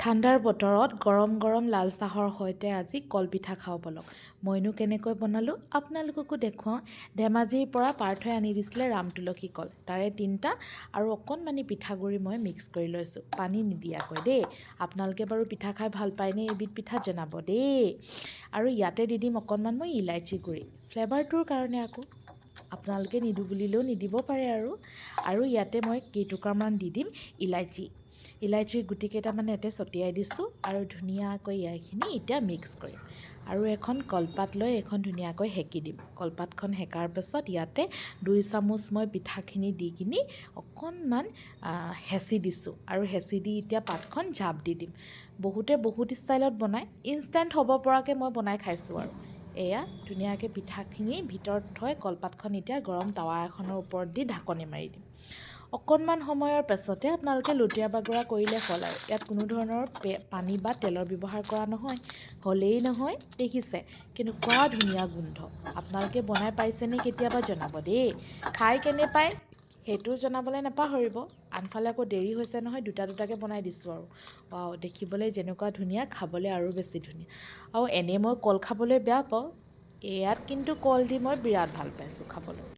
ঠাণ্ডাৰ বতৰত গৰম গৰম লাল চাহৰ সৈতে আজি কলপিঠা খাওঁ ব'লক। মইনো কেনেকৈ বনালোঁ আপোনালোককো দেখুৱাওঁ। ধেমাজিৰ পৰা পাৰ্থই আনি দিছিলে ৰামতুলসী কল, তাৰে 3টা আৰু অকণমানি পিঠাগুড়ি মই মিক্স কৰি লৈছোঁ, পানী নিদিয়াকৈ দেই। আপোনালোকে বাৰু পিঠা খাই ভাল পায়নে এবিধ পিঠা জনাব দেই। আৰু ইয়াতে দি দিম অকণমান মই ইলাইচি গুড়ি, ফ্লেভাৰটোৰ কাৰণে আকৌ। আপোনালোকে নিদো বুলিলেও নিদিব পাৰে আৰু ইয়াতে মই কেইটুকুৰামান দি দিম ইলাইচিৰ গুটি কেইটামান ইয়াতে ছটিয়াই দিছোঁ আৰু ধুনীয়াকৈ এইখিনি এতিয়া মিক্স কৰিম। আৰু এখন কলপাত লৈ এখন ধুনীয়াকৈ সেকি দিম। কলপাতখন সেকাৰ পাছত ইয়াতে 2 চামুচ মই পিঠাখিনি দি কিনি অকণমান হেঁচি দিছোঁ আৰু হেঁচি দি এতিয়া পাতখন জাপ দি দিম। বহুতে বহুত ষ্টাইলত বনায়, ইনষ্টেণ্ট হ'ব পৰাকৈ মই বনাই খাইছোঁ আৰু। এয়া ধুনীয়াকৈ পিঠাখিনি ভিতৰত থৈ কলপাতখন এতিয়া গৰম টাৱা এখনৰ ওপৰত দি ঢাকনি মাৰি দিম। অকণমান সময়ৰ পাছতে আপোনালোকে লুটিয়া বাগৰা কৰিলে হ'ল আৰু। ইয়াত কোনো ধৰণৰ পানী বা তেলৰ ব্যৱহাৰ কৰা নহয়। হ'লেই নহয়, দেখিছে কেনেকুৱা ধুনীয়া গোন্ধ। আপোনালোকে বনাই পাইছেনে কেতিয়াবা জনাব দেই। খাই কেনে পায় সেইটো জনাবলৈ নাপাহৰিব। আনফালে আকৌ দেৰি হৈছে নহয়, দুটাকৈ বনাই দিছোঁ আৰু। ৱাও, দেখিবলৈ যেনেকুৱা ধুনীয়া, খাবলৈ আৰু বেছি ধুনীয়া। আৰু এনেই মই কল খাবলৈ বেয়া পাওঁ, ইয়াত কিন্তু কল দি মই বিৰাট ভাল পাইছোঁ খাবলৈ।